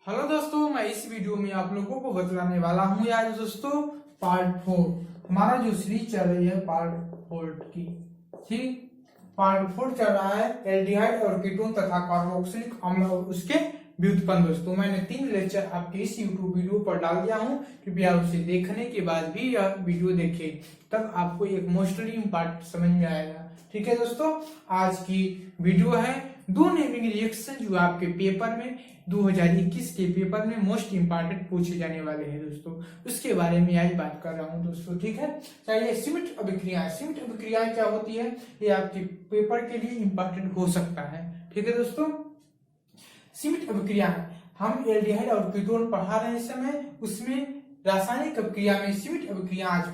Hello दोस्तों, मैं इस वीडियो में आप लोगों को बतलाने वाला हूँ आज दोस्तों पार्ट 4। हमारा जो सीरीज चल रही है पार्ट 4 की, ठीक, पार्ट 4 चल रहा है एल्डिहाइड और कीटोन तथा कार्बोक्सिलिक अम्ल और उसके व्युत्पन्न। दोस्तों मैंने 3 लेक्चर आपके इस यूट्यूब वीडियो पर डाल दिया हूँ, कृपया उसे देखने के बाद भी यह वीडियो देखें, तब आपको एक मोस्टली इम्पोर्टेंट समझ में आएगा। ठीक है दोस्तों, आज की वीडियो है दो नेमिंग रिएक्शन जो आपके पेपर में 2021 के पेपर में मोस्ट इंपॉर्टेंट पूछे जाने वाले हैं दोस्तों, उसके बारे में आज बात कर रहा हूं दोस्तों। ठीक है, चलिए सीमित अभिक्रियाएं। सीमित अभिक्रियाएं क्या होती है, ये आपके पेपर के लिए इंपॉर्टेंट हो सकता है। ठीक है दोस्तों, सीमित अभिक्रियाएं हम एल्डिहाइड और कीटोन पढ़ा रहे हैं इस समय, उसमें रासायनिक अभिक्रिया में सीमित अभिक्रिया आज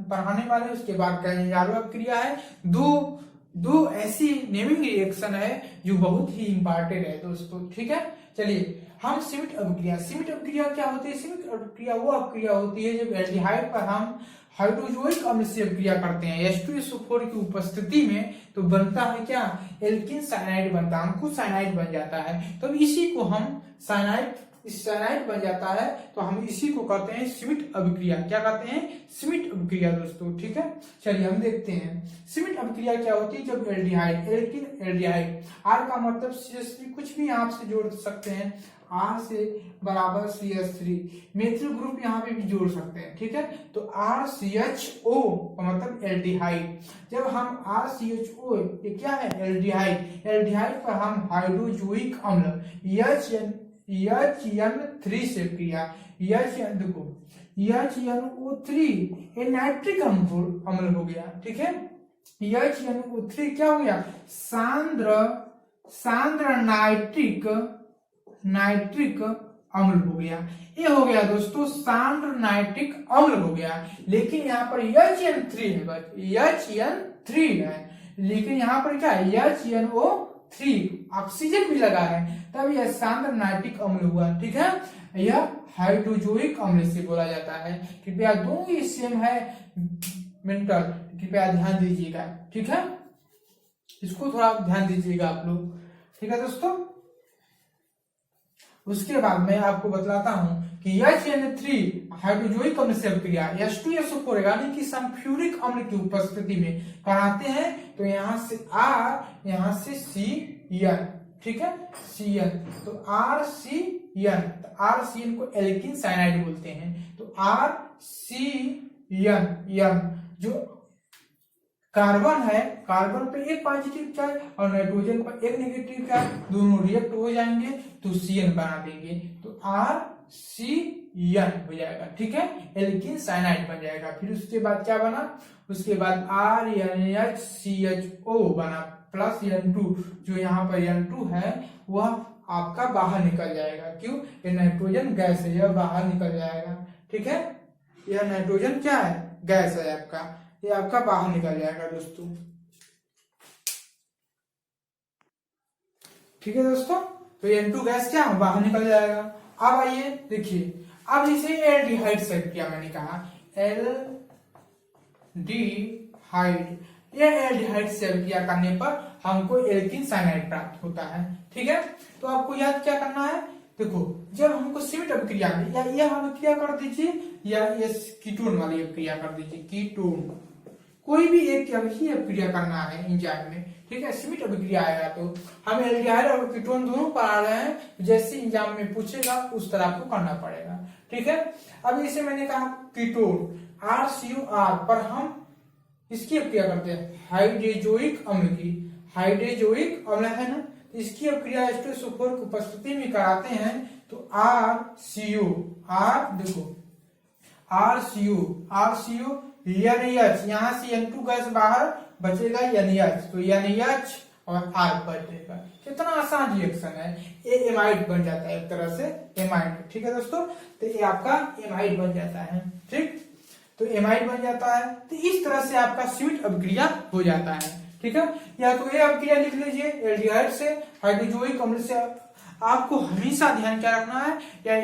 पढ़ाने वाले। उसके बाद कैनिजारो अभिक्रिया है। दो ऐसी नेमिंग रिएक्शन है जो बहुत ही इंपॉर्टेंट है दोस्तों। ठीक है, चलिए हम सीमित अभिक्रिया क्या होती है। सीमित अभिक्रिया वो अभिक्रिया होती है जब एल्डिहाइड पर हम हाइड्रोजोइक अम्ल से अभिक्रिया करते हैं H2SO4 की उपस्थिति में, तो बनता है क्या, एल्किन साइनाइड बनता है, अंकुश साइनाइड बन जाता है। तो इसी को हम साइनाइड बन जाता है, तो हम इसी को कहते हैं सीमित अभिक्रिया। क्या कहते हैं, सीमित अभिक्रिया दोस्तों। ठीक है, चलिए हम देखते हैं सीमित अभिक्रिया क्या होती है। जब एल्डिहाइड आर का मतलब CH3, कुछ भी आप से जोड़ सकते हैं, R से बराबर CH3, मेथिल ग्रुप यहाँ पे भी जोड़ सकते हैं। ठीक है, तो RCHO का मतलब एल्डिहाइड। जब हम RCHO, ये क्या है, एल्डिहाइड पर हम हाइड्रोजोइक अम्ल HN3 से क्रिया, देखो HNO3 ये नाइट्रिक अम्ल हो गया। ठीक है, HNO3 क्या हो गया, सांद्र नाइट्रिक अम्ल हो गया। ये हो गया दोस्तों सांद्र नाइट्रिक अम्ल हो गया। लेकिन यहाँ पर HN3 है, बस HN3 है, लेकिन यहाँ पर क्या है, HNO3 ऑक्सीजन भी लगा है, तब यह सांद्र नाइट्रिक अम्ल हुआ। ठीक है, यह हाइड्रोजोइक अम्ल से बोला जाता है। कृपया दोनों ही सेम है मेंटल, कृपया ध्यान दीजिएगा। ठीक है, इसको थोड़ा ध्यान दीजिएगा आप लोग। ठीक है दोस्तों, उसके बाद मैं आपको बतलाता हूं कि HN3 हाइड्रोजोइक अम्ल से अभिक्रिया H2SO4 यानी कि सल्फ्यूरिक अम्ल की उपस्थिति में कराते हैं, तो यहां से R, यहां से CN। ठीक है, CN, तो RCN को एल्किन साइनाइड बोलते हैं। तो RCN जो कार्बन है, कार्बन पे एक पॉजिटिव चार्ज और नाइट्रोजन पर एक नेगेटिव चार्ज, दोनों रिएक्ट हो जाएंगे तो CN बना देंगे, तो RCN हो जाएगा। ठीक है, एल्किन साइनाइड बन जाएगा। फिर उसके बाद क्या बना, उसके बाद RNHCHO बना प्लस N2, जो यहाँ पर N2 है वह आपका बाहर निकल जाएगा। क्यों, ये नाइट्रोजन गैस है, यह बाहर निकल जाएगा। ठीक है, यह नाइट्रोजन क्या है, गैस है आपका, ये आपका बाहर निकल जाएगा दोस्तों। ठीक है दोस्तों, तो N2 गैस क्या बाहर निकल जाएगा। अब आइए देखिए, अब इसे एल्डिहाइड से किया, मैंने कहा एल्डिहाइड, ये एल्डिहाइड से क्रिया करने पर हमको एल्किन साइनाइड प्राप्त होता है। ठीक है, तो आपको याद क्या करना है, देखो जब हमको सीमित अभिक्रिया में या यह अभिक्रिया कर दीजिए या ये कीटोन वाली अभिक्रिया कर दीजिए, कीटोन कोई भी एक अभिक्रिया करना है एंजाइम में। ठीक है, सीमित अभिक्रिया आएगा तो हम एल्डिहाइड और कीटोन दोनों पढ़ा रहे हैं, जैसे एंजाइम में पूछेगा उस तरह आपको करना पड़ेगा। ठीक है, अब इसे मैंने कहा कीटोन RCOR पर हम इसकी अभिक्रिया करते हैं हाइड्रोजोइक अम्ल की, हाइड्रोजोइक अम्ल है ना, इसकी अभिक्रिया H2SO4 की उपस्थिति में कराते हैं, तो RCO, देखो RCO NH, यहाँ से N2 गैस बाहर बचेगा NH, तो NH और R बचेगा। कितना आसान रिएक्शन है, ये एमाइड बन जाता है, एक तरह से एमाइड। ठीक है दोस्तों, तो ये आपका एमाइड बन जाता है। ठीक, तो एमाइड बन जाता है, तो इस तरह से आपका सीमित अभिक्रिया हो जाता है। ठीक है, या तो ये अभिक्रिया लिख लीजिए एल्डिहाइड से हाइड्रोजोइक अम्ल से। आपको हमेशा ध्यान क्या रखना है, या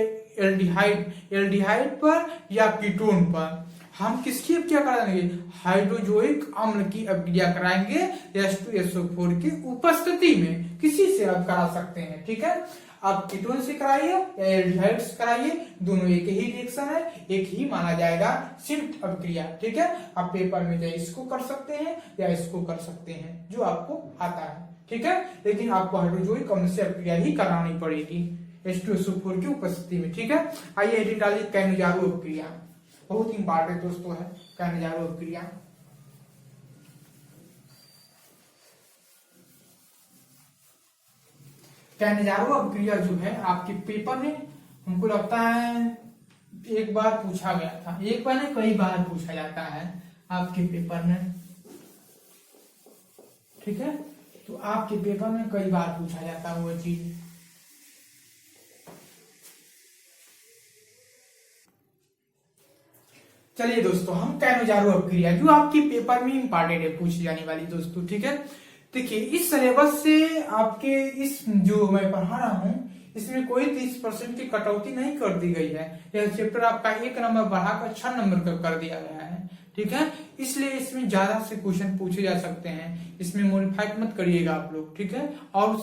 एल्डिहाइड पर या कीटोन पर हम किसकी अभिक्रिया कराएंगे, हाइड्रोजोइक अम्ल की अभिक्रिया कराएंगे H2SO4 की उपस्थिति में, किसी से आप करा सकते हैं। ठीक है, आप कीटोन से कराइए या एल्डिहाइड से कराइए, दोनों एक ही रिएक्शन है, एक ही माना जाएगा संयुक्त अभिक्रिया। ठीक है, आप पेपर में चाहे इसको कर सकते हैं या इसको कर सकते हैं, जो आपको आता है। ठीक है, लेकिन आपको हाइड्रोजोइक अम्ल से अभिक्रिया ही करानी पड़ेगी H2SO4 की उपस्थिति में। ठीक है, आइए हेडिंग डालिए कैनजारो अभिक्रिया, बहुत इंपॉर्टेंट दोस्तों है कैनजारो अभिक्रिया। कैनजारो अभिक्रिया जो है आपके पेपर में हमको लगता है एक बार पूछा गया था, एक बार नहीं कई बार पूछा जाता है आपके पेपर में। ठीक है, तो आपके पेपर में कई बार पूछा जाता है वो चीज। चलिए दोस्तों, हम कैनजारो अभिक्रिया जो आपके पेपर में इंपॉर्टेंट है, पूछी जाने वाली दोस्तों। ठीक है, देखिए इस सिलेबस से आपके इस जो मैं पढ़ा रहा हूं इसमें कोई 30% की कटौती नहीं कर दी गई है। यह चैप्टर आपका 1 नंबर बढ़ाकर 6 नंबर का कर दिया गया है। ठीक है, इसलिए इसमें ज्यादा से क्वेश्चन पूछे जा सकते हैं, इसमें मॉडिफाइड मत करिएगा आप लोग। ठीक है, और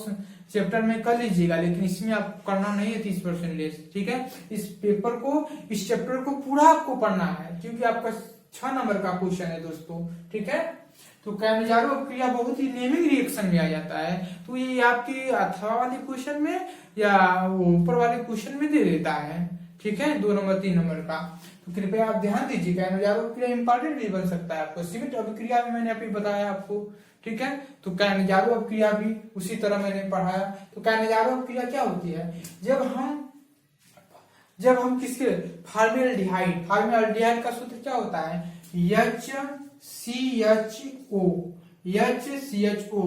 चैप्टर में कर लीजिएगा, लेकिन इसमें आप करना नहीं है 30% लेस। ठीक है, इस पेपर को, इस चैप्टर को पूरा आपको पढ़ना है, क्योंकि आपका 6 नंबर का क्वेश्चन है दोस्तों। ठीक है, तो कैनजारो अभिक्रिया बहुत ही नेमिंग रिएक्शन में आ जाता है, तो ये आपकी अथवा वाले क्वेश्चन में या ऊपर वाले क्वेश्चन में दे देता है। ठीक है, 2 नंबर 3 नंबर का, तो कृपया आप ध्यान दीजिए। कैनजारो अभिक्रिया इंपॉर्टेंट भी बन सकता है आपको, सीमित अभिक्रिया भी मैंने अभी बताया आपको। ठीक है, तो कैनजारो अभिक्रिया भी उसी तरह मैंने पढ़ाया। तो कैनजारो अभिक्रिया क्या होती है, जब हम किसके फॉर्मेल्डिहाइड, फॉर्मेल्डिहाइड का सूत्र क्या होता है, HCHO।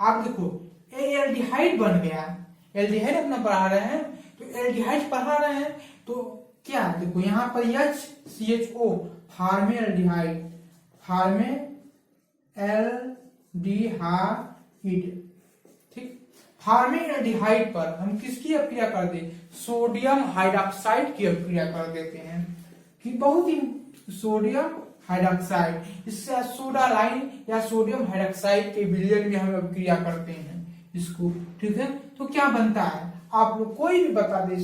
आप देखो एल्डिहाइड बन गया, एल्डिहाइड अपना पढ़ा रहे हैं, तो एल्डिहाइड पढ़ा रहे हैं तो क्या, देखो यहाँ पर HCHO फॉर्मेल्डिहाइड, फॉर्मेल्डिहाइड। ठीक, फॉर्मेल्डिहाइड पर हम किसकी अभिक्रिया कर दे, सोडियम हाइड्रॉक्साइड की अभिक्रिया कर देते हैं, कि बहुत ही सोडियम हाइड्रॉक्साइड, इससे सोडा लाइन या सोडियम हाइड्रॉक्साइड के विलयन में हम अभिक्रिया करते हैं इसको। ठीक है, तो क्या बनता है, आप लोग कोई भी बता दे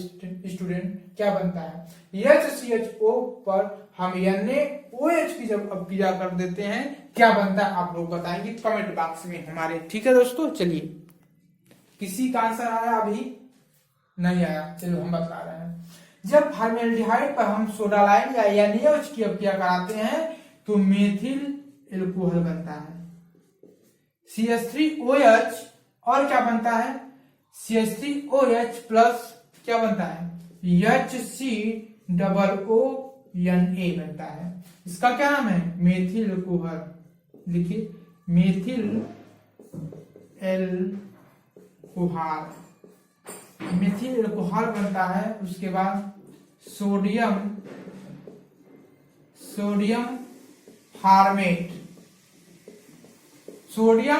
स्टूडेंट, क्या बनता है, HCHO पर हम NaOH की जब अभिक्रिया कर देते हैं क्या बनता है, आप लोग बताएंगे कमेंट बॉक्स में हमारे। ठीक है दोस्तों, चलिए किसी का आंसर आया अभी नहीं आया, चलो हम बता रहे हैं। जब फॉर्मेल्डिहाइड पर हम सोडा लाइन या NaOH की अभिक्रिया कराते हैं तो मेथिल एल्कोहल बनता है, CH3OH, और क्या बनता है, CH3OH प्लस क्या बनता है, HCOONA बनता है। इसका क्या नाम है, मेथिल एल्कोहल। लिखिए मेथिल एल्कोहल, मेथिल एल्कोहल बनता है। उसके बाद सोडियम फॉर्मेट, HCOONA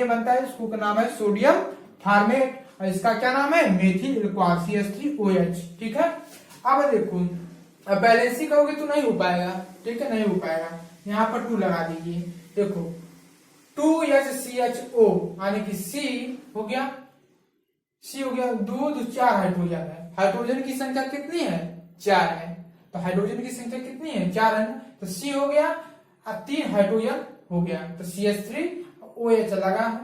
बनता है, इसको का नाम है सोडियम फॉर्मेट, और इसका क्या नाम है, मेथिल एल्कोहल, CH3OH। ठीक है, अब देखो बैलेंसिंग करोगे तो नहीं हो पाएगा। ठीक है, नहीं हो पाएगा, यहाँ पर 2 लगा दीजिए। देखो 2HCHO यानी कि C हो गया, 2 4 हाइड्रोजन है, हाइड्रोजन की संख्या कितनी है, 4 है, तो हाइड्रोजन की संख्या कितनी है, 4 है ना, तो C हो गया, 3 हाइड्रोजन हो गया, तो CH3OH लगा है,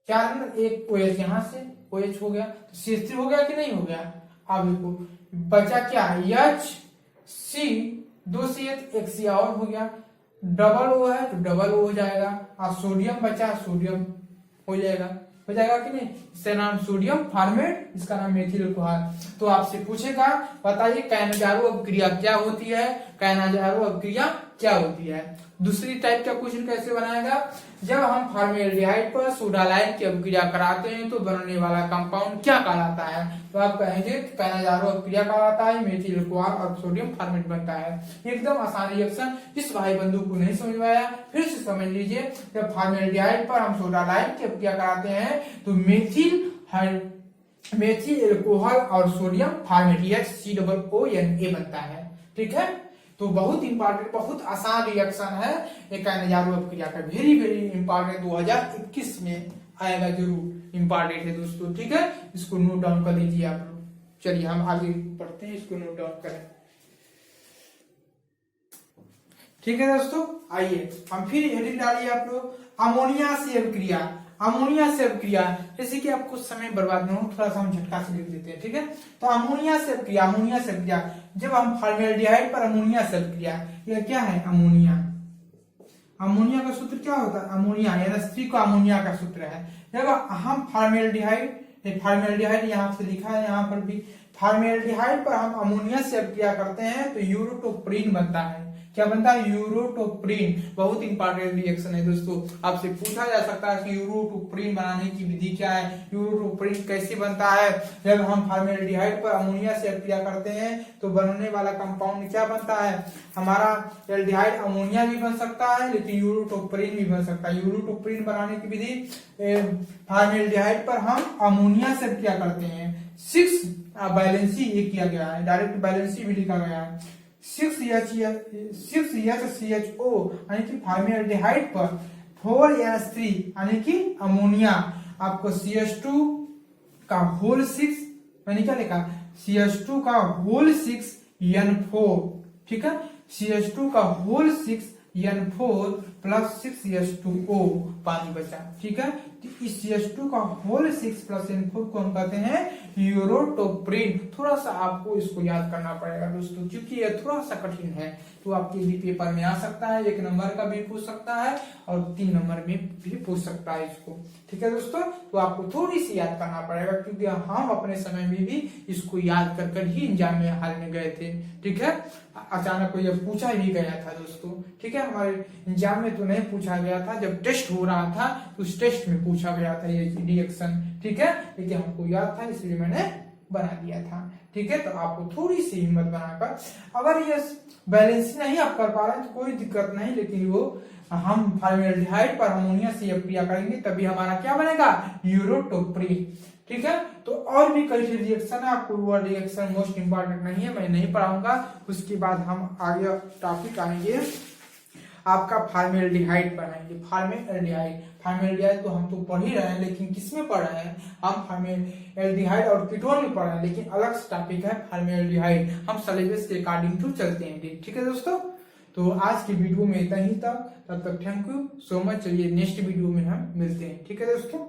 4 1 OH यहाँ से OH हो गया, तो CH3 हो गया कि नहीं हो गया। अब देखो बचा क्या, HC 2 CH 1 C और हो गया, डबल O है तो डबल O हो जाएगा, और सोडियम बचा, सोडियम हो जाएगा कि नहीं, इसका नाम सोडियम फॉर्मेट, इसका नाम मेथिल एल्कोहल। तो आपसे पूछेगा बताइए कैनजारो अभिक्रिया क्या होती है, कैनजारो अभिक्रिया क्या होती है। दूसरी टाइप का क्वेश्चन कैसे बनाएगा, जब हम फॉर्मेल्डिहाइड पर सोडा लाइन की अभिक्रिया कराते हैं तो बनने वाला कंपाउंड क्या कहलाता है, तो आप कहेंगे कैनजारो अभिक्रिया कहलाता है, मेथिल एल्कोहल और सोडियम फॉर्मेट बनता है। एकदम आसान रिएक्शन, जिस भाई बंधु को नहीं समझ में आया फिर से समझ लीजिए। जब फॉर्मेल्डिहाइड पर हम सोडा लाइन की अभिक्रिया कराते हैं तो मेथिल एल्कोहल और सोडियम फॉर्मेट HCOONA बनता है। ठीक है, तो बहुत इंपॉर्टेंट, बहुत आसान रिएक्शन है ये कैनजारो अभिक्रिया का, वेरी वेरी इंपॉर्टेंट, 2021 में आएगा जरूर, इंपॉर्टेंट है दोस्तों, ठीक है, इसको नोट डाउन कर लीजिए आप लोग। चलिए हम आगे पढ़ते हैं, इसको नोट डाउन करें। ठीक है दोस्तों, आइए हम फिर हेडिंग डालिए आप लोग, अमोनिया से अभिक्रिया। अमोनिया से अभिक्रिया, जैसे कि आपको समय बर्बाद न हो, थोड़ा सा हम झटका से लिख देते हैं, ठीक है। तो अमोनिया से अभिक्रिया, अमोनिया से अभिक्रिया, जब हम फॉर्मेल्डिहाइड पर अमोनिया से अभिक्रिया, यह क्या है अमोनिया। अमोनिया का सूत्र क्या होता है, अमोनिया यानी स्त्री का अमोनिया का सूत्र है। जब हम फॉर्मेल्डिहाइड, फॉर्मेल्डिहाइड यहाँ से लिखा है, यहाँ पर भी फॉर्मेल्डिहाइड पर हम अमोनिया से अभिक्रिया करते हैं तो यूरोटोप्रीन बनता है। क्या बनता है, यूरोटोप्रीन। बहुत इंपॉर्टेंट रिएक्शन है दोस्तों, आपसे पूछा जा सकता है कि यूरोटोप्रीन बनाने की विधि क्या है, यूरोटोप्रीन कैसे बनता है। जब हम फॉर्मेल्डिहाइड पर अमोनिया से अभिक्रिया करते हैं तो बनने वाला कंपाउंड क्या बनता है, हमारा एल्डिहाइड अमोनिया भी बन सकता है, लेकिन यूरोटोप्रीन भी बन सकता है। यूरोटोप्रीन बनाने की विधि, फॉर्मेल्डिहाइड पर हम अमोनिया से अभिक्रिया करते हैं। 6 बैलेंसी ये किया गया है, डायरेक्ट बैलेंसी भी लिखा गया है। 6HCHO यानी कि फॉर्मेल्डिहाइड पर 4NH3 यानी कि अमोनिया, आपको CH2 का होल 6, मैंने क्या लिखा, CH2 का होल 6N4, ठीक है, CH2 का होल 6N4 प्लस 6H2O पानी बचा, ठीक है। तो इस CH2 का होल 6 प्लस N4 को हम कहते हैं यूरोटोप्रीन। थोड़ा सा आपको इसको याद करना पड़ेगा दोस्तों, क्योंकि ये थोड़ा सा कठिन है, तो आपके भी पेपर में आ सकता है, 1 नंबर का भी पूछ सकता है और 3 नंबर में भी पूछ सकता है इसको, ठीक है दोस्तों। तो आपको थोड़ी सी याद करना पड़ेगा, क्योंकि हम अपने समय में भी इसको याद कर कर ही एग्जाम में हाल में गए थे, ठीक है। अचानक को यह पूछा भी गया था दोस्तों, ठीक है, हमारे एग्जाम में तो नहीं पूछा गया था, जब टेस्ट हो रहा था तो उस टेस्ट में पूछा गया था ये रिएक्शन, ठीक है, लेकिन हमको याद था इसलिए मैंने बना दिया था, ठीक है। तो आपको थोड़ी सी हिम्मत बनाकर, अगर ये बैलेंस नहीं आप कर पा रहे हैं तो कोई दिक्कत नहीं, लेकिन वो हम फॉर्मेल्डिहाइड पर अमोनिया से अभिक्रिया करेंगे तभी हमारा क्या बनेगा, यूरोटोप्रीन, ठीक है। तो और भी कई रिएक्शन है, आपको वो रिएक्शन मोस्ट इंपॉर्टेंट नहीं है, मैं नहीं पढ़ाऊंगा। उसके बाद हम आगे टॉपिक आएंगे आपका फॉर्मेल्डिहाइड पर आएंगे। फॉर्मेल्डिहाइड तो हम तो पढ़ ही रहे हैं, लेकिन किसमें पढ़ रहे हैं हम, फॉर्मेल्डिहाइड और कीटोन में पढ़ रहे हैं, लेकिन अलग टॉपिक है फॉर्मेल्डिहाइड। हम सिलेबस के अकॉर्डिंग टू चलते हैं, ठीक है दोस्तों। तो आज की वीडियो में इतना ही था, तब तक थैंक यू सो मच। चलिए नेक्स्ट वीडियो में हम मिलते हैं, ठीक है दोस्तों।